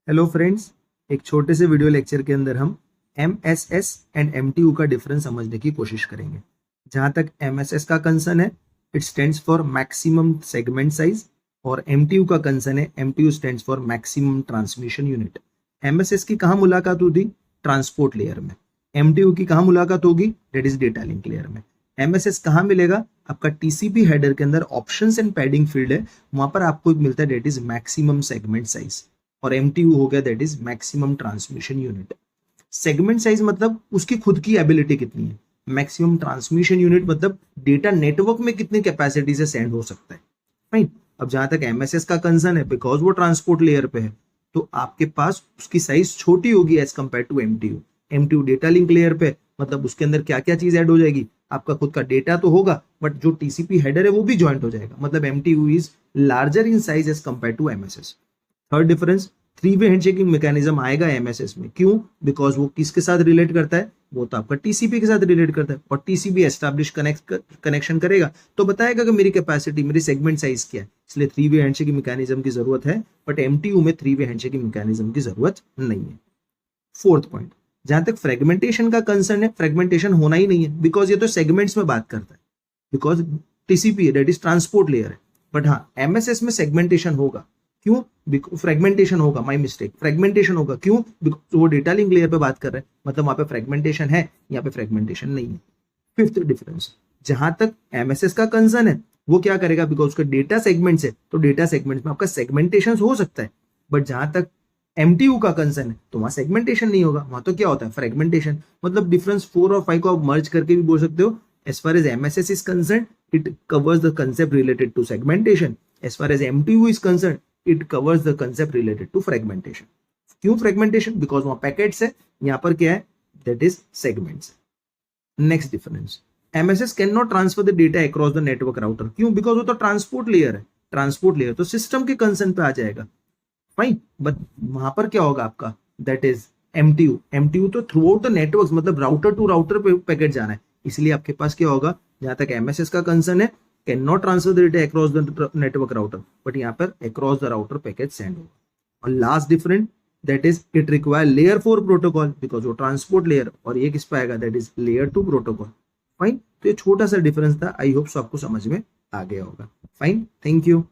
Hello friends, एक छोटे से वीडियो लेक्चर के अंदर हम MSS एंड MTU का डिफरेंस समझने की कोशिश करेंगे। जहां तक MSS का कंसर्न है, it stands for maximum segment size, और MTU का कंसर्न है, MTU stands for maximum transmission unit. MSS की कहाँ मुलाकात होती? ट्रांसपोर्ट लेयर में। MTU की कहाँ मुलाकात होगी? That is data link layer में। MSS कहाँ मिलेगा? आपका TCP हेडर के अंदर ऑप्शंस एंड पैडिंग फील्ड है, वहां पर आपको मिलता है that is maximum segment size, और MTU हो गया that is maximum transmission unit. Segment size मतलब उसकी खुद की एबिलिटी कितनी है, मैक्सिमम ट्रांसमिशन यूनिट मतलब डेटा नेटवर्क में कितनी कैपेसिटी से सेंड हो सकता है। फाइन। अब जहां तक MSS का कंसर्न है, बिकॉज वो ट्रांसपोर्ट लेयर पे है, तो आपके पास उसकी साइज छोटी होगी as compared to MTU। MTU data link layer पे, मतलब उसके अंदर क्या क्या चीज ऐड हो जाएगी, आपका खुद का डेटा तो होगा, बट जो TCP हेडर है वो भी ज्वाइंट हो जाएगा, मतलब MTU is larger in size as compared to MSS। Third difference, three way handshaking mechanism आएगा MSS में। क्यों? बिकॉज वो किसके साथ रिलेट करता है? वो तो आपका TCP के साथ रिलेट करता है, और TCP एस्टैब्लिश कनेक्शन करेगा तो बताएगा कि मेरी कैपेसिटी, मेरी सेगमेंट साइज क्या है। इसलिए थ्री वे हैंडशेकिंग मैकेनिज्म की जरूरत है, बट MTU में थ्री वे हैंडशेकिंग मैकेनिज्म की जरूरत नहीं है। फोर्थ पॉइंट, जहां तक फ्रेगमेंटेशन का कंसर्न है, फ्रेगमेंटेशन होना ही नहीं है, बिकॉज ये तो सेगमेंट्स में बात करता है, because TCP that is transport layer है। बट हाँ, MSS में सेगमेंटेशन होगा। क्यों? फ्रेगमेंटेशन होगा, माय मिस्टेक, फ्रेगमेंटेशन होगा। क्यों? बिकॉज वो डेटा लिंक लेयर पे बात कर रहे हैं, मतलब वहां पे फ्रेगमेंटेशन है, यहाँ पे फ्रेगमेंटेशन नहीं है। फिफ्थ डिफरेंस, जहां तक MSS का कंसर्न है, वो क्या करेगा, बिकॉज उसका डेटा सेगमेंट्स है, तो डेटा सेगमेंट्स में आपका सेगमेंटेशन हो सकता है। बट जहां तक MTU का कंसर्न है, तो वहां सेगमेंटेशन नहीं होगा, वहां तो क्या होता है, फ्रेगमेंटेशन। मतलब डिफरेंस 4 और 5 को आप मर्ज करके भी बोल सकते हो। As far as MSS is concerned, it covers the concept related to segmentation. As far as MTU is concerned, it covers the concept related to fragmentation. क्यों fragmentation? Because वहां पैकेट्स है, यहाँ पर क्या है, that is segments. Next difference, MSS cannot transfer the data across the network router. क्यों? Because वो तो ट्रांसपोर्ट लेयर है, ट्रांसपोर्ट लेयर तो सिस्टम के कंसर्न पे आ जाएगा। फाइन। बट वहां पर क्या होगा आपका, दैट इज MTU तो थ्रू आउट द नेटवर्क, मतलब राउटर टू राउटर पे पैकेट जाना है, इसलिए आपके पास क्या होगा, जहां तक MSS का कंसर्न है, can not transfer the data across the network router, but यहाँ पर across the router packet send होगा। और last different, that is it require layer 4 protocol, because वो ट्रांसपोर्ट लेयर, और ये किस पे आएगा, that is layer 2 protocol. Fine. तो ये छोटा सा डिफरेंस था, आई होप सो आपको समझ में आ गया होगा। Fine, thank you.